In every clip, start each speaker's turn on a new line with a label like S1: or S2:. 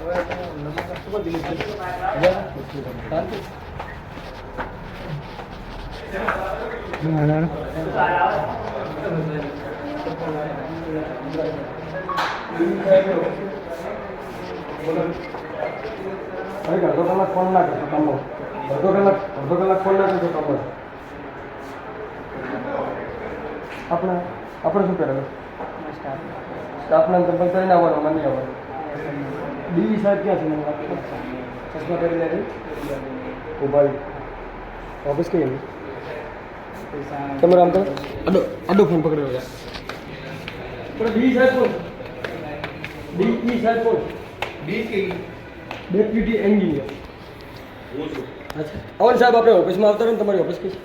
S1: અડધો કલાક ફોન ના કરશો તમે, અડધો કલાક ફોન ના કરશો તમે. આપણે શું કહેવાય સ્ટાફને કંપની કરીને આવવાનું, મને નહીં આવવાનું. ડી સાહેબ ક્યાં છે? મને વાત ચશ્મા કરીને ઉભા ઓફિસ કઈ એવી તમારે આમ તો અડો ફોન પકડ્યો છે. ડી સાહેબ કોણ? ડી સાહેબ કોણ? Deputy engineer. અચ્છા અવન સાહેબ આપણે ઓફિસમાં આવતા રહો ને, તમારી ઓફિસ કઈ છે?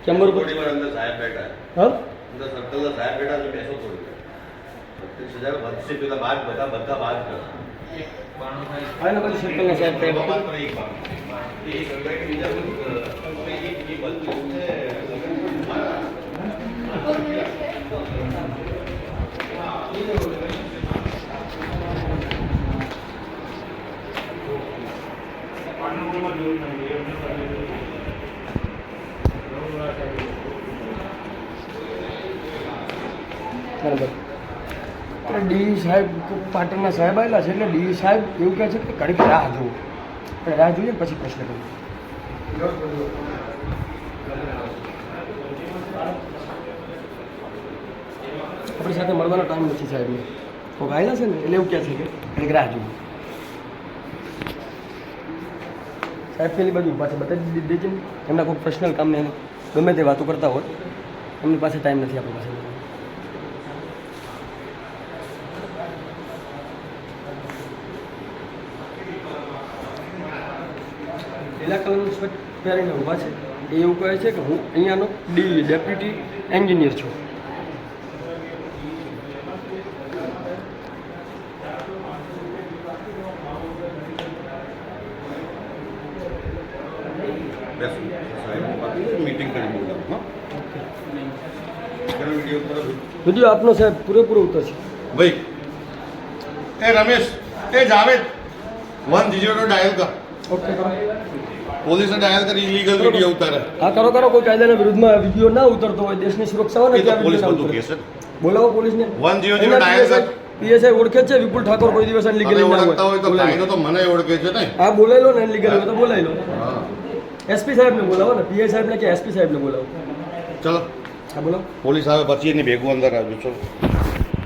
S1: ચેમ્બર ઉપર
S2: અંદર સાહેબ બેઠા.
S1: હા
S2: અંદર સર્કલના સાહેબ બેઠા છે, બેસો થોડી. 36,000 વધશે પેલા બાદ બધા બાદ કરો.
S1: હા ને પછી સર્કલના સાહેબ
S2: એક બાબત પર એક બાબત. એ ગંગાઈ બીજા બધું
S1: બરાબર. ડી સાહેબ પાટણના સાહેબ આવેલા છે, એટલે ડી સાહેબ એવું કહે છે કે ઘડીક રાહ જુઓ. આપણે રાહ જોઈએ પછી પ્રશ્ન કરીએ. આપણી સાથે મળવાનો ટાઈમ નથી સાહેબને. કોઈક આવેલા છે ને એટલે એવું કહે છે કે ઘડીક રાહ જુઓ. સાહેબ પેલી બાજુ પાછળ બતાવી દેજે ને, એમના કોઈ પર્સનલ કામને એને ગમે તે વાતો કરતા હોય, એમની પાસે ટાઈમ નથી આપણી પાસે. લીલા કલરનું શર્ટ પહેરીને ઊભા છે, એ એવું કહે છે કે હું અહીંયાનો ડેપ્યુટી એન્જિનિયર છું.
S2: મીટિંગ કરી
S1: વિડીયો આપનો સાહેબ પૂરેપૂરો ઉતરશે.
S2: ભાઈ એ રમેશ એ જાવેદ 100 ડાયલ કર.
S1: ઓકે કરો.
S2: પોલીસને ડાયલ કરી ઇલીગલ વિડીયો ઉતારે.
S1: હા કરો કોઈ કાયદાના વિરુદ્ધમાં વિડીયો ના ઉતરતો હોય, દેશની સુરક્ષા હોય ને ત્યાં
S2: પોલીસ
S1: વિડીયો
S2: બધું
S1: ના
S2: કહેશે.
S1: બોલાવો પોલીસને.
S2: 100 ડાયલ કર.
S1: પીએસઆઈ ઓળખે છે વિપુલ ઠાકોર, કોઈ દિવસ અનલીગલી ના
S2: ઓળખતા હોય તો કાયદો તો મને ઓળખે છે ને.
S1: હા બોલાવી લો ને, અનલીગલ હોય તો બોલાવી લો.
S2: હા
S1: એસપી સાહેબને બોલાવો ને, પીઆઈ સાહેબને કે એસપી સાહેબને બોલાવો.
S2: ચલો
S1: હા બોલો.
S2: પોલીસ આવે પછી એની ભેગું અંદર આવજો. ચલો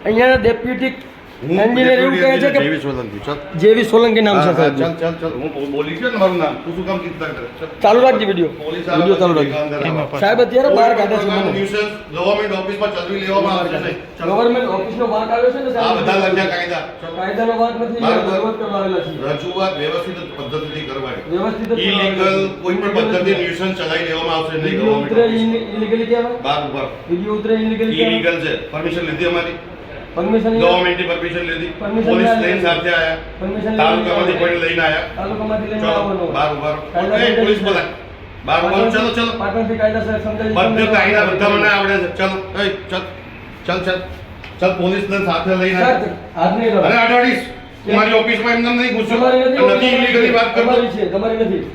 S1: અહીંયા ડેપ્યુટી એન્જિનિયર એવું કહે છે કે
S2: જેવી સોલંકી. ચલ
S1: જેવી સોલંકી નામ છે સાહેબ.
S2: ચલ હું બોલી ગયો ને મારું નામ. તું શું કામ ચિંતા કરે?
S1: ચાલુ રાખજે વિડીયો.
S2: પોલીસ
S1: વિડીયો ચાલુ રાખજે. સાહેબ અત્યારે બહાર કાઢે છે મને.
S2: ગવર્મેન્ટ ઓફિસમાં ચલવી લેવામાં આવશે નહીં.
S1: ગવર્મેન્ટ ઓફિસનો વાંક આવ્યો છે ને
S2: આ
S1: સાહેબ.
S2: બધા લગ્ન કાયદા
S1: કાયદાનો વાંક નથી, રજૂઆત કરવા આવેલા છે.
S2: રજૂઆત વ્યવસ્થિત પદ્ધતિથી કરવાની.
S1: વ્યવસ્થિત જ
S2: ઇલીગલ કોઈ પણ પદ્ધતિ ન્યુસન્સ ચલાવી લેવામાં આવશે નહીં.
S1: વિડીયો ઉતરે
S2: ગવર્મેન્ટ
S1: ઇલીગલી કહેવાય.
S2: બાર ઉપર
S1: વિડીયો ઉતરે ઇલીગલી
S2: ઇલીગલ છે. પરમિશન લીધી અમારી.
S1: પરમિશન
S2: ગવર્મેન્ટની પરમિશન લીધી.
S1: Permission
S2: પોલીસ
S1: ના
S2: લઈને
S1: લીધી.
S2: સાથે આયા.
S1: પરમિશન
S2: તાલુકામાંથી કોઈ લઈને આયા.
S1: તાલુકામાંથી લઈને
S2: ચલો
S1: આવવાનો.
S2: બાર ઉપર એ પોલીસ બોલાય. બાર ઉપર ચલો
S1: પાટણથી કાયદાસર સમજાવી
S2: બધું કાયદા બધા મને આવડે છે. ચલો એ ચલ પોલીસને સાથે લઈને આયા.
S1: હાથ નહીં લો.
S2: અરે અડવાડીશ તમારી ઓફિસમાં એમ નહીં ઘૂસું.
S1: તમારી
S2: નથી ઇલીગલી વાત કરતો.
S1: તમારી છે, તમારી નથી.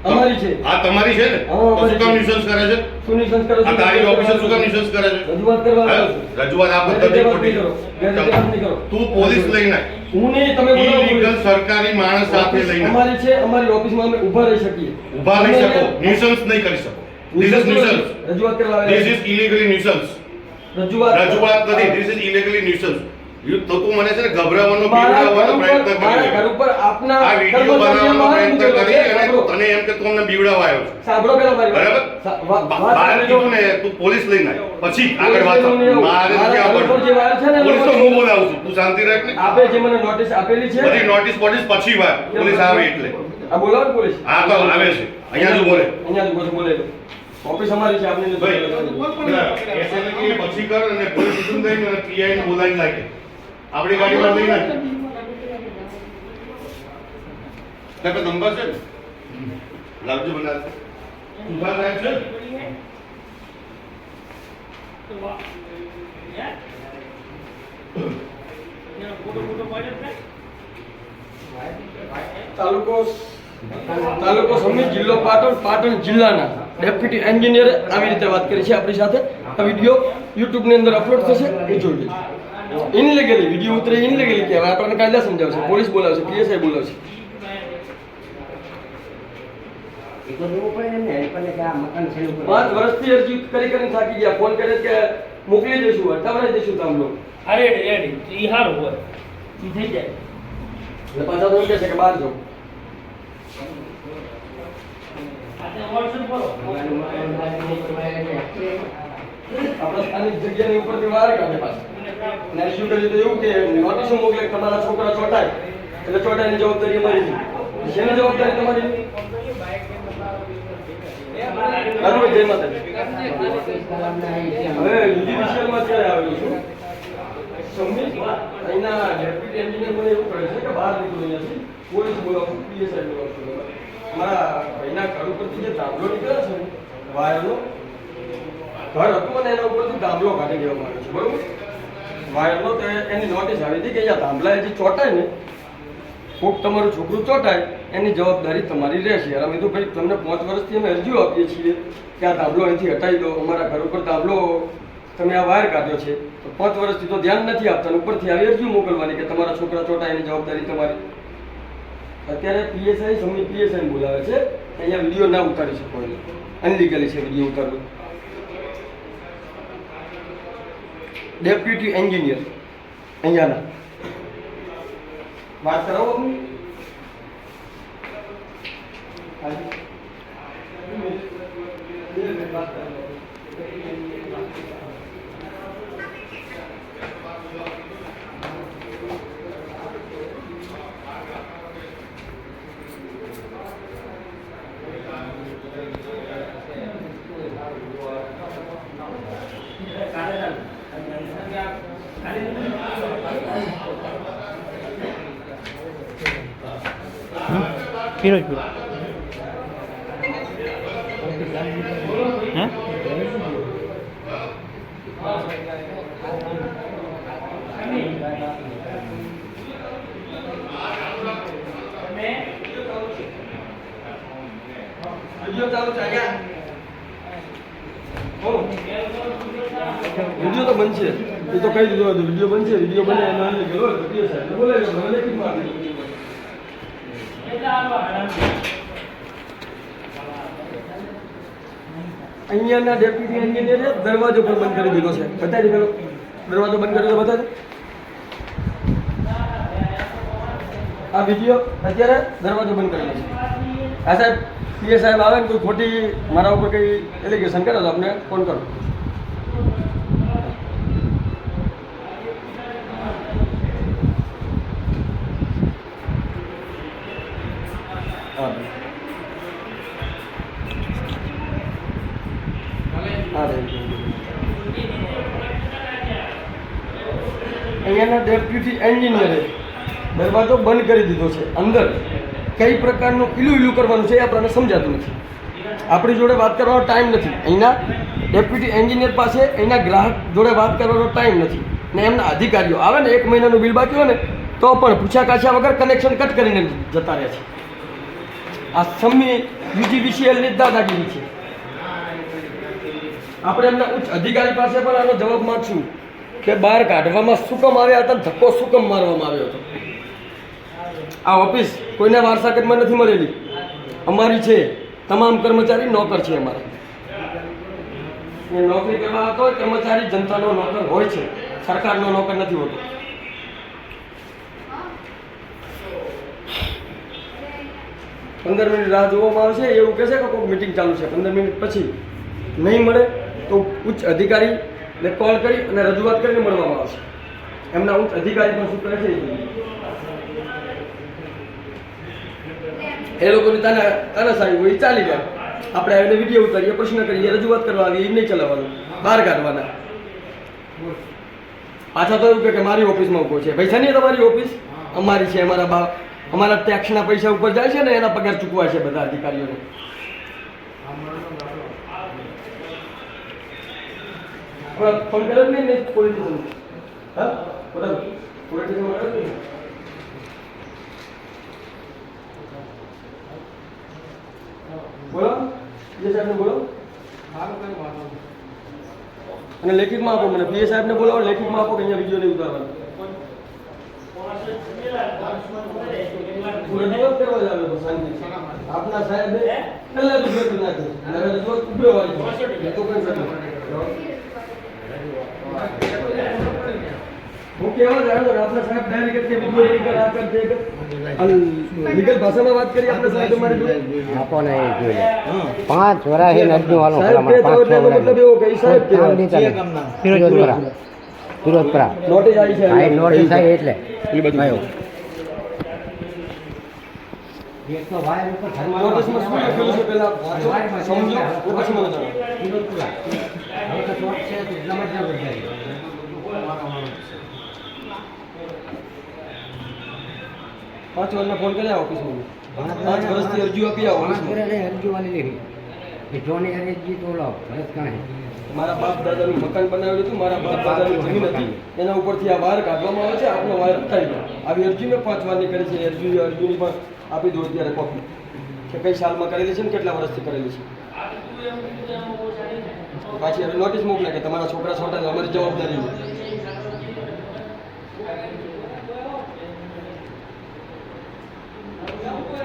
S1: અમારી છે.
S2: આ તમારી છે ને?
S1: હા,
S2: તો શું કામ ન્યુસન્સ કરે છે?
S1: શું નિશંસ કરો છો?
S2: આ તારી ઓફિસર શું કામ ન્યુસન્સ કરે છે?
S1: રજૂઆત કરવા આવ્યો છું.
S2: રજૂઆત આ પદ્ધતિ
S1: ગેરરીતે
S2: ખોટી
S1: કરો. ગેરરીતે વાત નહીં કરો.
S2: તું પોલીસ લઈને આય.
S1: હું નહીં, તમે બોલાવો.
S2: ઇલીગલ સરકારી માણસ સાથે લઈને આય.
S1: અમારી છે, અમારી ઓફિસમાં અમે ઊભા રહી શકીએ.
S2: ઊભા રહી શકો, ન્યુસન્સ નહીં કરી શકો. This is nuisance.
S1: રજૂઆત કરવા
S2: ધીસ
S1: આવ્યા
S2: ઇઝ ઇલીગલી ન્યુસન્સ.
S1: રજૂઆત
S2: નથી, ધીસ ઇઝ ઇલીગલી ન્યુસન્સ. તો તું મને છે ને ગભરાવાનો
S1: મારા
S2: બીવડાવવાનો પ્રયત્ન
S1: મારા
S2: કરી.
S1: ઘર ઉપર આપના
S2: આ વિડિયો બનાવવાનો પ્રયત્ન કરી અને
S1: સાંભળો.
S2: તને એમ કે તું અમને બીવડાવવા આવ્યો છે.
S1: સાંભળો પેલા મારી વાત.
S2: બરાબર? બહાર કીધું ને તું પોલીસ લઈને આય. પછી આગળ વાત કર. મારે નથી
S1: મારા ઘર ઉપર જે વાયર છે ને,
S2: પોલીસ તો હું બોલાવું છું. તું શાંતિ રાખ ને.
S1: આપે જે મને નોટિસ આપેલી છે,
S2: બધી નોટિસ બોટિસ પછી વાત. પોલીસ આવે એટલે.
S1: આ બોલાવો પોલીસ.
S2: હા તો આવે છે. અહીંયા જ બોલે.
S1: અહીંયા જ બોલે. ઓફિસ અમારી છે, આપની નથી.
S2: ભાઈ એસએલ કે પછી કર અને પોલીસ સ્ટેશન દઈને અને પીઆઈ ને બોલાવીને લાગે. આપણી ગાડીમાં લઈને આય. તારો નંબર છે ને? લાવજો બનાવજો. ઉભા રહે છે. ફોટો પાડ્યો છે.
S1: તાલુકો સમિત જિલ્લો પાટણ જિલ્લાના ડેપ્યુટી એન્જિનિયર આવી રીતે વાત કરી છે આપણી સાથે. આ વિડીયો યુટ્યુબની અંદર અપલોડ થશે, એ જોઈ લેજો. ઇનલીગલી વિડીયો ઉતરે, ઇનલીગલી કહેવાય. આપણને કાયદા સમજાવશે, પોલીસ બોલાવશે, પીએસઆઈ બોલાવશે. પાંચ વર્ષથી અરજી કરીને થાકી ગયા. ફોન કરે કે મોકલી દઈશું, અટાવરાઈ દઈશું તાંબલો.
S3: અરે રેડી ઈ હારું હોય ઈ થઈ જાય.
S1: એટલે પાછા તો એમ કહે છે કે બહાર જાઓ. આપણા સ્થાનિક જગ્યાની ઉપરથી બહાર કાઢે પાછા. અને શું કર્યું તો એવું કે નોટિસો મોકલે કે તમારા છોકરા ચોટાય એટલે ચોટાયની જવાબદારી અમારી છે. શેની જવાબદારી તમારી? રાજુભાઈ જય માતાજી. હવે જ્યુડિશિયલમાં અત્યારે આવેલું છું. અહીંના ડેપ્યુટી એન્જિનિયર મને એવું કહે છે કે બહાર નીકળું અહીંયાથી પોલીસ બોલાવું, પીએસઆઈ બોલાવું. મારા ભાઈના ઘર ઉપરથી જે ધાબલો નીકળ્યો છે ને વાયરનો, ઘર હતું અને એના ઉપરથી ધાબલો કાઢી દેવામાં આવ્યો છે. બરોબર? વાયરનો તો એની નોટિસ આવી હતી કે અહીંયા ધાબલા જે ચોટાય ને, કોક તમારું છોકરું ચોટાય એની જવાબદારી તમારી રહેશે. અમે કીધું ભાઈ તમને 5 વર્ષથી અમે અરજીઓ આપીએ છીએ કે આ ધાબલો અહીંથી હટાવી દો, અમારા ઘર ઉપર ધાબલો તમે આ વાયર કાઢ્યો છે. તો 5 વર્ષથી તો ધ્યાન નથી આપતા, ઉપરથી આવી અરજી મોકલવાની કે તમારા છોકરા ચોટાય એની જવાબદારી તમારી. અત્યારે પીએસઆઈ સમિત પીએસઆઈ બોલાવે છે. અહીંયા વિડીયો ના ઉતારી શકો, અનલીગલી છે વિડીયો ઉતારવું. ડેપ્યુટી એન્જિનિયર અહીંયાના વાત કરાવો અમને.
S3: ફિરોજપુર હે
S1: વિડીયો ચાલુ છે અહીંયા. વિડીયો તો બનશે, એ તો કહી દીધું હતું વિડીયો બનશે. વિડીયો બને એના ગયો વિડીયો સાહેબ બોલે કે મને કેમ મારી અહીંયાના ડેપ્યુટી એન્જિનિયરે દરવાજો પણ બંધ કરી દીધો છે. બતાવી દીધો દરવાજો બંધ કર્યો તો બતાવી. આ વિડીયો અત્યારે દરવાજો બંધ કરી છે. આ સાહેબ પીએ સાહેબ આવે ને કોઈ ખોટી મારા ઉપર કંઈ એલિગેશન કરે તો આપણે ફોન કરો. હા અહીંયાના ડેપ્યુટી એન્જિનિયરે દરવાજો બંધ કરી દીધો છે. અંદર કઈ પ્રકારનું ઈલું કરવાનું છે એ આપણને સમજાતું નથી. આપણી જોડે વાત કરવાનો ટાઈમ નથી. અહીંના ડેપ્યુટી એન્જિનિયર પાસે અહીંના ગ્રાહક જોડે વાત કરવાનો ટાઈમ નથી. ને એમના અધિકારીઓ આવે ને 1 મહિનાનું બિલ બાકી હોય ને તો પણ પૂછ્યા કાછ્યા વગર કનેક્શન કટ કરીને જતા રહે છે. આ સમી યુજીવીસીએલની દાદાગીરી છે. આપણે એમના ઉચ્ચ અધિકારી પાસે પણ આનો જવાબ માંગશું કે બહાર કાઢવામાં શું કામ આવ્યા હતા, ધક્કો શું કામ મારવામાં આવ્યો હતો. આ ઓફિસ કોઈને વારસાગતમાં નથી મળેલી, અમારી છે. તમામ કર્મચારી નોકર છે અમારા. એ નોકરી કરવા આવતો હોય કર્મચારી જનતાનો નોકર હોય છે, સરકારનો નોકર નથી હોતો. પંદર મિનિટ રાહ જોવામાં આવશે એવું કહે છે કે કોઈ મિટિંગ ચાલુ છે. 15 મિનિટ પછી નહીં મળે તો ઉચ્ચ અધિકારીને કોલ કરી અને રજૂઆત કરીને મળવામાં આવશે. એમના ઉચ્ચ અધિકારી પણ શું કરે છે એ લોકોની તાનાશાહી હોય ચાલી જાય. આપણે આવીને વિડીયો ઉતારીએ, પ્રશ્ન કરીએ, રજૂઆત કરવા આવીએ, એ નહીં ચલાવવાનું, બહાર કાઢવાના. પાછા તો એવું કે મારી ઓફિસમાં ઉભો છે. પૈસા નહીં તમારી ઓફિસ અમારી છે. અમારા ટેક્સના પૈસા ઉપર જાય છે ને એના પગાર ચૂકવાય છે બધા અધિકારીઓને. ફોન કર્યો જ નહીં પોલિટિશિયન. હા બરાબર પોલિટિશિયન બોલો પીએ સાહેબને બોલો અને લેખિતમાં આપો મને પીએ સાહેબને બોલાવો લેખિતમાં આપો કે અહીંયા વિડીયો નહીં ઉતારવાનો રજૂઆત કરવા જ આવ્યો શાંતિ આપના સાહેબે પહેલા તો ભેગું નાખ્યું અને હવે રજૂઆત ઉભો વાળી તો કઈ હું કહેવા જ આવ્યો આપના સાહેબ ડાયરેક્ટ કે વિડીયો નહીં કર આ કર તે કર લીગલ ભાષામાં વાત કરી આપના સાહેબ મારી જોડે
S4: આપો ને એ જોઈએ 5 વર્ષ અરજી વાળો
S1: સાહેબ કે તો મતલબ એવો કે સાહેબ કે
S4: ફિરોજપુરા
S1: નોટિસ આવી છે
S4: આ નોટિસ આવી એટલે
S1: એ બધું
S4: આવ્યો એક તો વાયર ઉપર
S1: નોટિસમાં શું લખેલું છે પહેલા સમજો તો પછી મને જણાવો
S4: ફિરોજપુરા હવે તો શોર્ટ છે એટલા માટે વધારે
S1: 5 વર્ષના ફોન કર્યા ઓફિસમાં 5 વર્ષથી અરજી આપી આવો ઓફિસમાં
S4: અરજી વાળી લેવી કે જોની અરજી તો લો ભરત કાણે
S1: મારા બાપ દાદાનું મકાન બનાવેલું હતું મારા બાપ દાદાની જમીન હતી એના ઉપરથી આ વાયર કાઢવામાં આવે છે આપનો વાયર હટાવી દો આવી અરજી મેં 5 વારની કરી છે અરજીની પણ આપી દો અત્યારે કોપી કે કઈ સાલમાં કરેલી છે ને કેટલા વર્ષથી કરેલી છે પાછી હવે નોટિસ મોકલે કે તમારા છોકરા છોટા અમારી જવાબદારી છે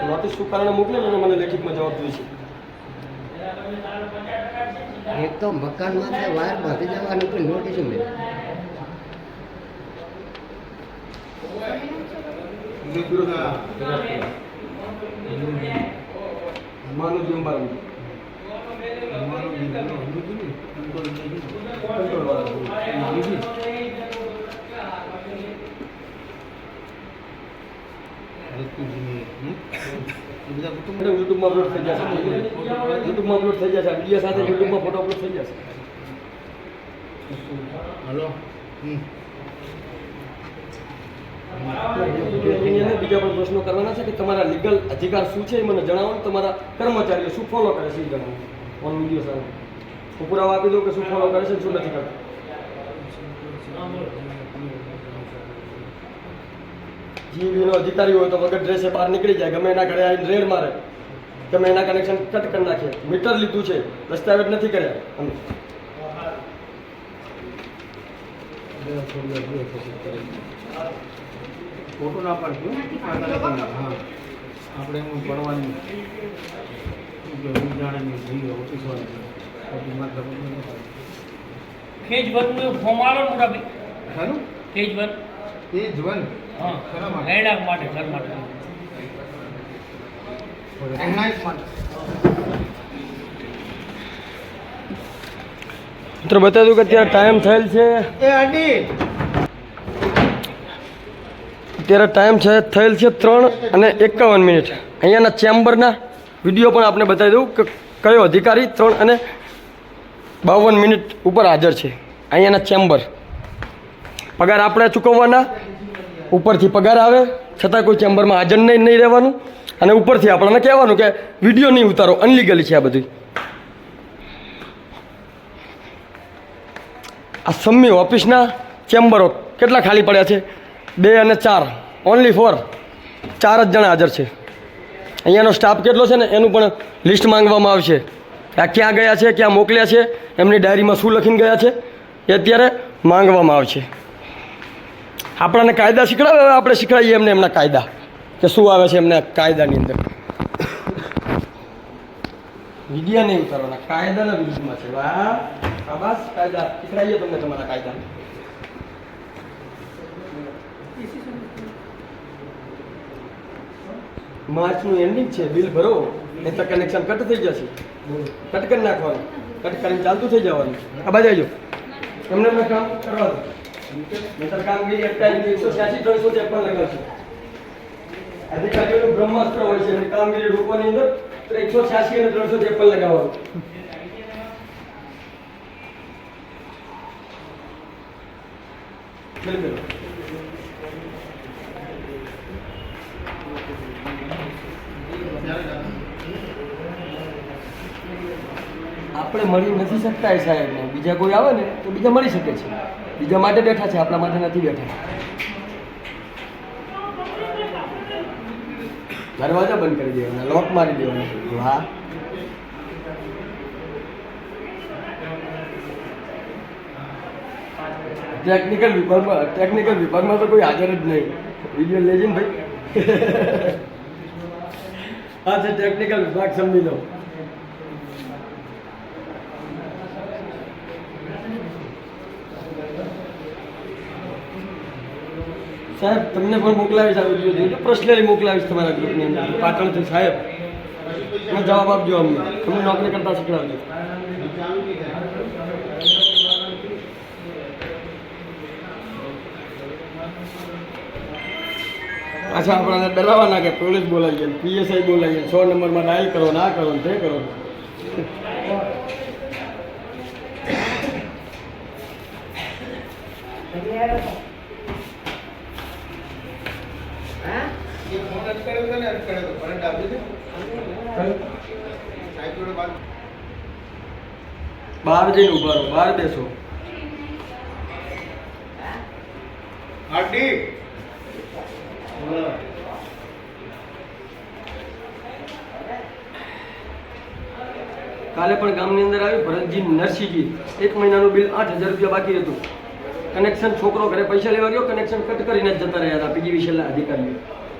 S1: નોટિસ શું કારણે મોકલે ને મને લેખિતમાં જવાબ જોઈએ છે
S4: એક તો મકાનમાં વાયર બાંધી જવાનું પણ નોટિસ મળે
S1: માનું જમવાનું યુટ્યુબમાં અપલોડ થઈ જશે યુટ્યુબમાં અપલોડ થઈ જશે વિડીયો સાથે યુટ્યુબમાં ફોટો અપલોડ થઈ જશે
S4: હલો
S1: બીજા પણ પ્રશ્નો કરવાના છે કે તમારા લીગલ અધિકાર શું છે એ મને જણાવો તમારા કર્મચારીઓ શું ફોલો કરે છે એ જણાવો ઓન વિડીયો સાથે હું પુરાવા આપી દઉં કે શું ફોલો કરે છે શું નથી કરતા જીવીનો અધિકારી હોય તો વગર ડ્રેસે બહાર નીકળી જાય ગમે એના ઘરે આવીને રેડ મારે ગમે એના કનેક્શન કટ કરી નાખે મીટર લીધું છે દસ્તાવેજ નથી કર્યા અમે
S4: ફોટો ના પાડજો આપણે એમ પડવાની ઓફિસ
S3: ફેજ 1 નું ફોર્મ આલો મોટા ભાઈ
S4: ખાનું
S3: ફેજ 1
S4: એ જવાન
S3: હા
S4: શેના માટે?
S3: રહેણાંક માટે ઘર માટે
S1: મિત્રો બતા દઉં કે અત્યારે ટાઈમ થયેલ છે અત્યારે ટાઈમ થયેલ છે 3:51 અહીંયાના ચેમ્બરના વિડીયો પણ આપણે બતાવી દઉં કે કયો અધિકારી 3:52 ઉપર હાજર છે અહીંયાના ચેમ્બર પગાર આપણે ચૂકવવાના ઉપરથી પગાર આવે છતાં કોઈ ચેમ્બરમાં હાજર નહીં રહેવાનું અને ઉપરથી આપણને કહેવાનું કે વિડીયો નહીં ઉતારો અનલીગલી છે આ બધું આ સમ્મી ઓફિસના ચેમ્બરો કેટલા ખાલી પડ્યા છે 2 અને 4 ઓનલી 4 જ જણા હાજર છે અહીંયાનો સ્ટાફ કેટલો છે ને એનું પણ લિસ્ટ માંગવામાં આવશે આ ક્યાં ગયા છે ક્યાં મોકલ્યા છે એમની ડાયરીમાં શું લખીને ગયા છે એ અત્યારે માંગવામાં આવશે આપણને કાયદા શીખડાવે હવે આપણે શીખડાવીએ એમને એમના કાયદા કે શું આવે છે એમના કાયદાની અંદર વિડીયો નહીં ઉતારવાના કાયદાના વિરુદ્ધમાં છે વાહ શાબાશ કાયદા શીખડાવીએ તમને તમારા કાયદા માર્ચનું એન્ડિંગ છે બિલ ભરો નહીં તો કનેક્શન કટ થઈ જશે કટ કરી નાખવાનું કટ કરીને ચાલતું થઈ જવાનું આ બાજુ આવજો એમને એમને કામ કરવા દો નહીતર કામગીરી અટકાવી 186 353 લગાવશે અધિકારીઓનું બ્રહ્માસ્ત્ર હોય છે અને કામગીરી રોકવાની અંદર 186 અને 353 લગાવવાનું બિલકુલ આપણે મળી નથી શકતા એ સાહેબને બીજા કોઈ આવે ને તો બીજા મળી શકે છે બીજા માટે બેઠા છે આપણા માટે નથી બેઠા દરવાજા બંધ કરી દેવાના લોક મારી દેવાના હા ટેકનિકલ વિભાગમાં તો કોઈ હાજર જ નહીં. વિડીયો લેજે ને ભાઈ. હા છે ટેકનિકલ વિભાગ, સમજી લો. સાહેબ તમને પણ મોકલાવીશ આ વિડીયો જોજો, પર્સનલી મોકલાવીશ તમારા ગ્રુપની અંદર પાટણથી. સાહેબ તમે જવાબ આપજો, અમને નોકરી કરતા શીખવાડજો. પાછા આપણાને ડરાવવાના કે પોલીસ બોલાવીએ, PSI બોલાવીએ, 100 નંબરમાં ડાયલ કરો, ના કરો ને તે કરો. બહાર જઈને ઉભા રહો, બહાર બેસો. કાલે પણ ગામની અંદર આવ્યું ભરતજી નરસિંહજી, 1 મહિનાનું બિલ 8,000 રૂપિયા બાકી હતું. કનેક્શન છોકરો ઘરે પૈસા લેવા ગયો, કનેક્શન કટ કરીને જ જતા રહ્યા હતા PGV છેલ્લા અધિકારીઓ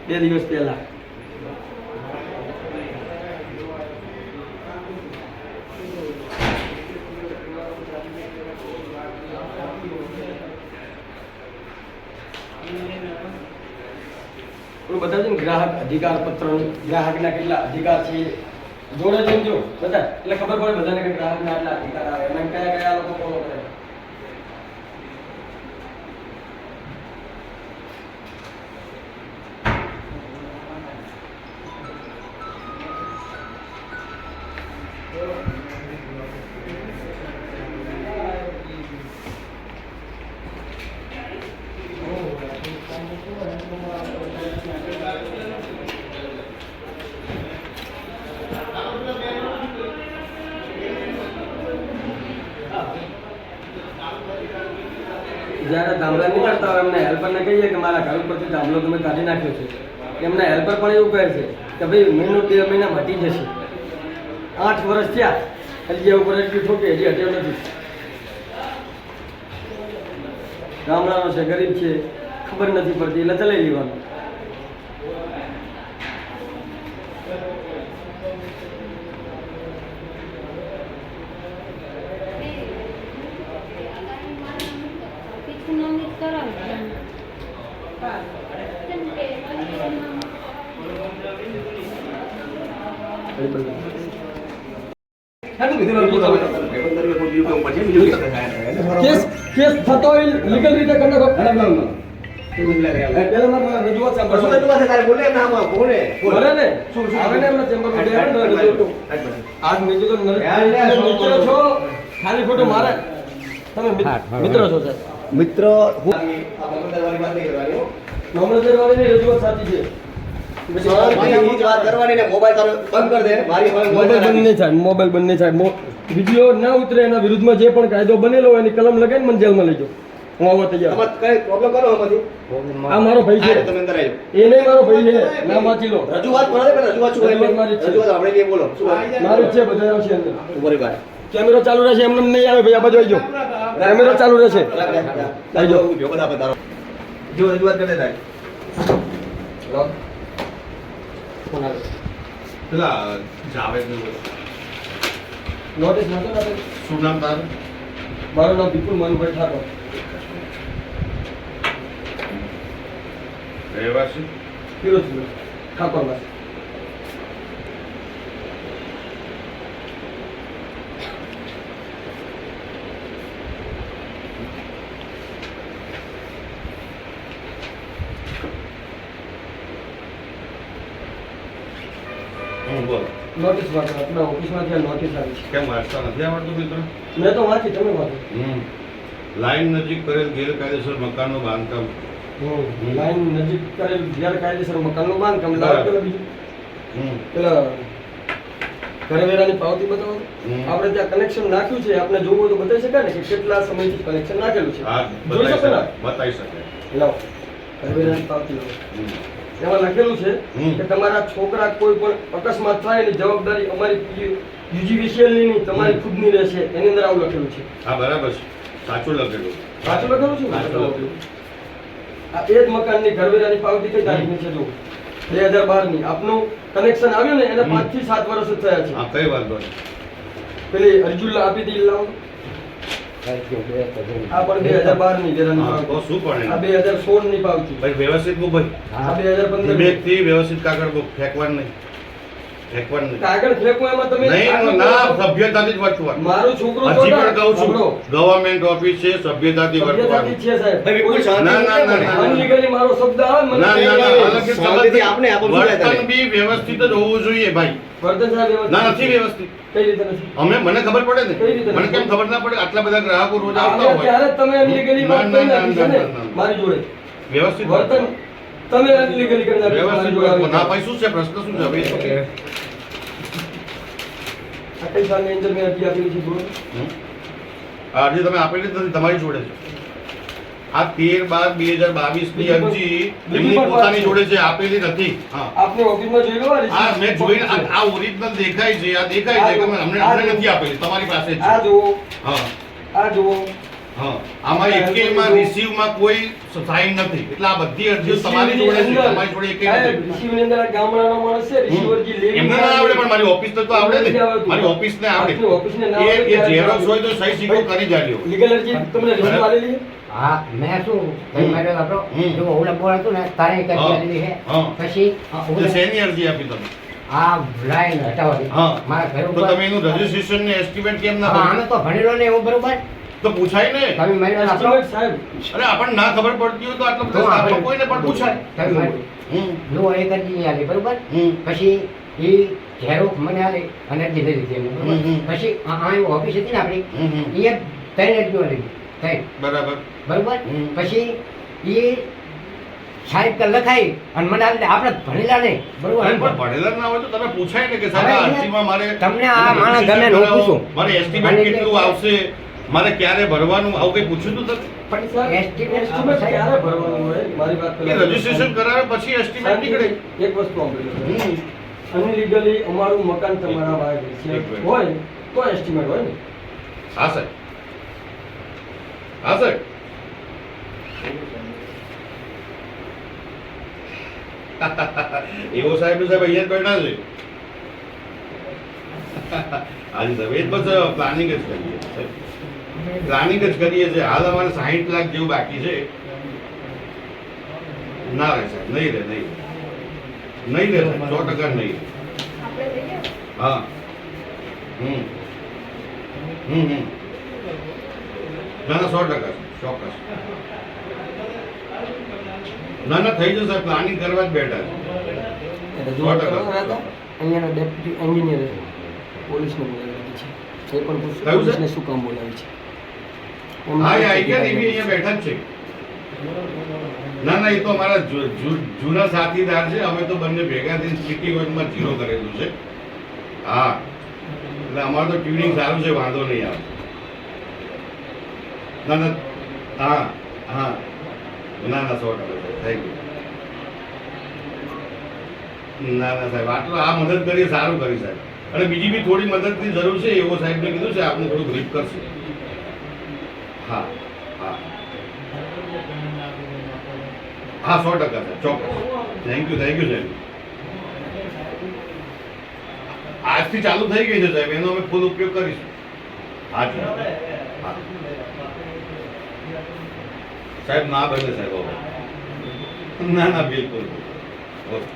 S1: 2 દિવસ પહેલા. બતાવજો ને ગ્રાહક અધિકાર પત્રનું, ગ્રાહકના કેટલા અધિકાર છે જોડે જઈને જો બધા, એટલે ખબર પડે બધાને કે ગ્રાહકના આટલા અધિકાર આવે, એમાં કયા કયા લોકો ફોલો કરે. જ્યારે ધામલા નીકળતા હોય એમના હેલ્પરને કહીએ કે મારા ઘર ઉપરથી ધામલો તમે કાઢી નાખ્યો છે, એમના હેલ્પર પણ એવું કહે છે કે ભાઈ મહિનો 2 મહિના મટી જશે. 8 વર્ષ થયા, હજી ઉપર એટલી ઠોકી હજી હટ્યો નથી. ગામડાનો છે, ગરીબ છે, ખબર નથી પડતી એટલે ચલાવી લેવાનું. કેસ થતો હોય લીગલ રીતે કરી નાખો. પહેલા મારે રજૂઆત સાંભળો. બોલે ને આવે ને એમના ચેમ્બરમાં આજ મેં કીધું મિત્રો છો, ખાલી ખોટું મારે. તમે મિત્રો છો સાહેબ?
S5: મિત્ર
S1: મામલતદારવાળીની રજૂઆત સાચી છે. મોબાઈલ બંધ નહીં થાય. વિડીયો ના ઉતરે એના વિરુદ્ધમાં જે પણ કાયદો બનેલો હોય એની કલમ લગાવીને મને જેલમાં લઈ જાઓ. હું આવવા તૈયાર. આ મારો ભાઈ છે, એ નહીં મારો ભાઈ છે, નામ વાંચી લો.
S5: રજૂઆત
S1: મારી જ છે. મારું જ છે, બધા આવશે અંદર. કેમેરો ચાલુ રહેશે, એમને નહીં આવે ભાઈ. આ બાજુ આવી જાઓ, કેમેરો ચાલુ રહેશે. આવી જાઓ.
S5: જો રજૂઆત કરે થાય
S2: પેલા જાવેદનું
S1: નોટિસ નહોતો ને?
S2: શું નામ તારું?
S1: મારું નામ વિપુલ મનભાઈ ઠાકોર.
S2: રહેવાસી
S1: ફિરોઝપુર ઠાકોરવાસ.
S2: બોલ.
S1: નોટિસ વાંચો, આપણા ઓફિસમાંથી આ નોટિસ આવી છે.
S2: કેમ વાંચતા નથી આવડતું મિત્ર?
S1: મેં તો વાંચી, તમે વાંચો.
S2: લાઈન નજીક કરેલ ગેરકાયદેસર મકાનનું બાંધકામ.
S1: લાઈન નજીક કરેલ ગેરકાયદેસર મકાનનું બાંધકામ. લાવો પેલા બીજું, પેલા ઘરવેરાની પાવતી બતાવો. આપણે ત્યાં કનેક્શન નાખ્યું છે, આપણે જોવું તો બતાવી શકાય ને કે કેટલા સમયથી કનેક્શન નાખેલું છે?
S2: હા,
S1: જોઈ શકો ને?
S2: બતાવી શકે.
S1: લાવો ઘરવેરાની પાવતી લાવો. એમાં લખેલું છે કે તમારા છોકરા કોઈ પણ અકસ્માત થાય એની જવાબદારી અમારી UGVCL ની નહીં, તમારી ખુદની રહેશે. એની અંદર આવું લખેલું છે.
S2: હા, બરાબર છે. સાચું લખેલું.
S1: સાચું લખેલું છે ને?
S2: સાચું લખેલું.
S1: આ એ જ મકાનની ઘરવેરાની પાવતી કઈ તારીખની છે જો 2012 આપનું કનેક્શન આવ્યું ને એને 5 થી 7 વર્ષ જ થયા છે.
S2: હા, કઈ વાંધો નહીં.
S1: પેલી અરજુલ્લા આપી હતી લાવો આ પણ 2012 ની વેરાની
S2: હા, તો
S1: પાવતી.
S2: શું પણ
S1: આ
S2: એનું?
S1: 2016 ની પાવતી.
S2: ભાઈ વ્યવસ્થિત મૂક ભાઈ.
S1: આ 2015
S2: વિવેકથી વ્યવસ્થિત કાગળ મૂક. ફેંકવાનું નહીં. ફેંકવાનું નહીં.
S1: કાગળ ફેંકવું એમાં તમે
S2: નહીં, ના, સભ્યતાથી જ વર્તવાનું.
S1: મારું છોકરું
S2: હજી પણ
S1: જોતા
S2: કહું છું,
S1: સાંભળો.
S2: ગવર્મેન્ટ ઓફિસ છે, સભ્યતાથી
S1: સભ્યતાથી
S2: વર્તવાનું.
S1: જ છે સાહેબ.
S5: ભાઈ વિપુલ શાંતિ
S2: ના, ના, ના, ના.
S1: અનલીગલી મારો શબ્દ આવે ને મને
S2: ના, ના, ના, અલગથી
S5: શાંતિથી આપને આપો, શું લેતા
S2: વર્તન બી વ્યવસ્થિત જ હોવું જોઈએ ભાઈ.
S1: વર્તન સાહેબ વ્યવસ્થિત.
S2: ના, નથી વ્યવસ્થિત.
S1: કઈ રીતે નથી?
S2: મને ખબર પડે ને.
S1: કઈ રીતે
S2: મને કેમ ખબર ના પડે? આટલા બધા ગ્રાહકો રોજ આવતા
S1: આને
S2: હોય.
S1: ત્યારે જ તમે અનલીગલી
S2: ના,
S1: વાત
S2: ના,
S1: કરી નાખી છે ને
S2: ના, ના, ના.
S1: મારી જોડે.
S2: વ્યવસ્થિત
S1: વર્તન તમે અનલીગલી કરી નાખ્યું છે
S2: વ્યવસ્થિત
S1: મારી જોડે
S2: વર્તન. ના
S1: આવીને.
S2: ભાઈ, શું છે પ્રશ્ન? શું છે હવે એ શું છે?
S1: આ કઈ સાલની અંદર મેં અરજી આપેલી છે જોડે?
S2: હમ? આ અરજી તમે આપેલી જ નથી, તમારી જોડે છે. આ 13/12/2022 ની અરજી એમની પોતાની જોડે છે, આપેલી નથી. હા,
S1: આપની ઓફિસમાં જોઈ લો આ receipt.
S2: આ મેં જોઈને આ ઓરિજિનલ દેખાય છે, આ દેખાય છે કે અમને નથી આપેલી, તમારી પાસે જ
S1: આ
S2: છે.
S1: જુઓ
S2: હા,
S1: આ જુઓ
S2: હા. આમાં એકેયમાં રિસીવમાં કોઈ સાઈન નથી, એટલે આ બધી અરજીઓ તમારી જોડે છે, તમારી જોડે એકેય
S1: સાહેબ,
S2: નથી.
S1: receive ની અંદર આ ગામડાનો માણસ છે receiverજી લેવી
S2: એમને ના આવડે, પણ મારી ઓફિસને તો આવડે ને. મારી ઓફિસને આવડે.
S1: આપની ઓફિસને ના આવડે
S2: એ
S1: ત્યારે
S2: ઝેરોક્સ હોય તો સહી સિક્કો કરી જાલ્યો.
S1: લીગલ અરજી તમને receipt આલેલી છે?
S4: હા મેં શું તમે માર્યો આપણો
S2: હમ.
S4: જો ઓલા બોલ હતું ને તારે એક
S2: હા.
S4: અરજી આલેલી છે
S2: હા.
S4: પછી
S2: એટલે શેની અરજી આપી તમે?
S4: આ લાઈન હટાવવાની
S2: હા.
S4: મારા ઘર
S2: તો
S4: ઉપર
S2: તમે એનું રજીસ્ટ્રેશન ને એસ્ટિમેટ કેમ ના
S4: હા, અમે
S2: ભર્યું?
S4: તો ભણેલો ને એવું બરોબર
S2: તો પૂછાય ને.
S4: તમે માર્યો આપણો
S1: Estimate સાહેબ
S2: અરે આપણને ના ખબર પડતી હોય તો આટલો બધો
S4: તો આપણે-
S2: સ્ટાફમાં કોઈને પણ પૂછાય.
S4: તમે માર્યો
S2: હમ.
S4: જો એક અરજી આલી બરોબર
S2: હમ.
S4: પછી એ ઝેરોક્ષ મને આલી અને અરજી લઈ લીધી એમને બરોબર
S2: હમ.
S4: પછી આ ઓફિસ હતી ને આપણી
S2: હમ.
S4: એ 3 અરજીઓ લીધી 3
S2: બરાબર.
S4: બરોબર
S2: હમ.
S4: પછી એ સાહેબ કે લખાઈ અને મને આપણે ભણેલા નહીં બરોબર
S2: પણ ભણેલા ના હોય તો તમે પૂછાય ને કે સાહેબ આ
S4: હવે
S2: અરજીમાં મારે
S4: તમને આ માણસ ગમે ને હું પૂછું.
S2: મારે એસ્ટિમેટ કેટલું આવશે, મારે ક્યારે ભરવાનું, આવું કઈ પૂછ્યું તું તમે?
S4: પણ estimate
S1: estimate ક્યારે ભરવાનું હોય મારી વાત
S2: કે રજીસ્ટ્રેશન કરાવે પછી એસ્ટિમેટ નીકળે.
S1: એક વસ્તુ સાંભળી લો.
S2: હમ.
S1: અનલીગલી અમારું મકાન તમારા બહાર
S2: એક
S1: છે
S2: મિનિટ.
S1: હોય તો એસ્ટિમેટ હોય ને.
S2: હા સાહેબ. હા સાહેબ. એવો સાહેબ સાહેબ અહીંયા જ બેઠા છે. હાજી સાહેબ, એ જ બસ પ્લાનિંગ જ કરીએ સાહેબ. પ્લાનિંગ જ કરીએ છીએ. હાલ અમારે 60 લાખ જેવું બાકી છે. ના રહે સાહેબ, નહીં રહે, નહીં રહે સાહેબ, 100% નહીં. હા. હમ. ના ના, 100% ચોક્કસ. ના ના, થઈ જશે. પ્લાનિંગ કરવા જ બેઠા છે.
S1: રજૂઆત
S2: 100%
S1: કરવાના હતા. અહીંયાના ડેપ્યુટી એન્જિનિયર પોલીસને બોલાવી છે. એ પણ પૂછો
S2: કયું છે?
S1: પોલીસને શું કામ બોલાવી છે?
S2: હા, એ આઈ ગયા ને, એ બી અહીંયા બેઠા જ છે. ના ના, એ તો અમારા જૂના સાથીદાર છે. અમે તો બંને ભેગા થઈને સિટી વર્કમાં 0 કરેલું છે. હા, એટલે અમારું તો ટ્યુનિંગ સારું છે, વાંધો નહીં આવે. ના ના, હા હા, ના ના, 100% થેન્ક યુ. ના ના સાહેબ, આટલું આ મદદ કરીએ સારું કરી સાહેબ. અને બીજી બી થોડી મદદની જરૂર છે એવો સાહેબને કીધું છે, આપને થોડું બ્રીફ કરશે. હા હા હા, 100% સાહેબ, ચોક્કસ. થેન્ક યુ સાહેબ. આજથી ચાલુ થઈ ગઈ છે સાહેબ, એનો અમે ફૂલ ઉપયોગ કરીશું. હાજી હા સાહેબ, ના બને સાહેબ હવે. ના ના, બિલકુલ. ઓકે.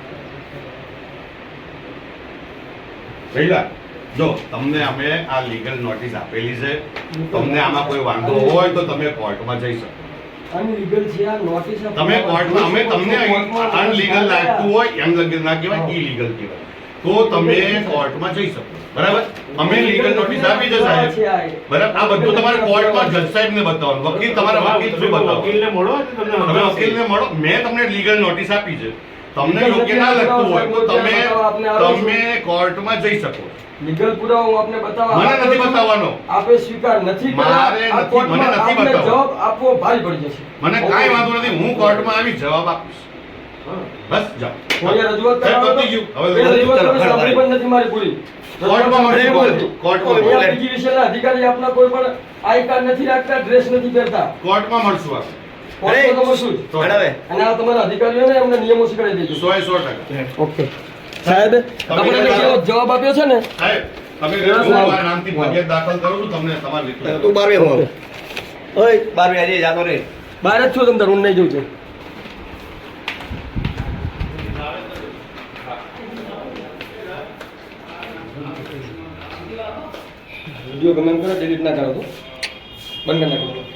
S2: પહેલા જો તમને અમે આ લીગલ નોટિસ આપેલી છે. તમને આમાં કોઈ વાંધો હોય તો તમે કોર્ટમાં જઈ શકો.
S1: અનલીગલ છે આ નોટિસ
S2: તમે કોર્ટમાં, અમે તમને અનલીગલ લાગતું હોય એમ લગી ના કહેવાય, ઇલીગલ કહેવાય, તો તમે કોર્ટમાં જઈ શકો. બરાબર? અમે લીગલ નોટિસ આપી છે સાહેબ. બરાબર? આ બધું તમારે કોર્ટમાં જજ સાહેબને બતાવવાનું. વકીલ, તમારા વકીલ શું બતાવો?
S3: વકીલને મળો
S2: તમે વકીલને મળો. મેં તમને લીગલ નોટિસ આપી છે. તમને યોગ્ય ના લાગતું હોય તો તમે કોર્ટમાં જઈ શકો.
S1: લીગલ પુરાવો હું આપને બતાવવા
S2: મને નથી બતાવવાનો.
S1: આપે સ્વીકાર નથી
S2: મારે
S1: કર્યા. આ
S2: નથી,
S1: કોર્ટમાં
S2: મને નથી
S1: આપને
S2: બતાવવાનો.
S1: જવાબ આપવો ભારે પડી જશે.
S2: મને કાંઈ વાંધો નથી. હું કોર્ટમાં આવી જવાબ આપીશ. બસ જાઓ
S1: હું અહીંયા રજૂઆત
S2: સાહેબ,
S1: કરવા
S2: પતી ગયું. હવે
S1: એ રજૂઆત
S5: ચલો,
S1: તમે સાંભળી પણ નથી મારી પૂરી.
S2: કોર્ટમાં મળશું કોર્ટમાં
S1: અહીંયા PGVCL ના અધિકારી આપના કોઈ પણ આઈ કાર્ડ નથી રાખતા, ડ્રેસ નથી પહેરતા.
S2: કોર્ટમાં મળશું આપણે
S1: કોર્ટમાં તો મળશું જ.
S5: મેડમ
S1: અને આ તમારા અધિકારીઓને એમને નિયમો શીખવાડી દેજો.
S2: 100%
S1: ઓકે સાહેબ, આપણે જે જવાબ આપ્યો છે ને,
S2: સાહેબ તમે હું મારા નામથી ફરિયાદ દાખલ કરું છું તમને તમારી રીતે
S5: તું 12 હું ઓય 12 આજે જાતો રે
S1: બહાર જ છો તમે તાર, હું નહીં જોઉં છું. વિડીયો ગમે એમ કરો, ડિલીટ ના કરો તો બંધ કરી નાખો.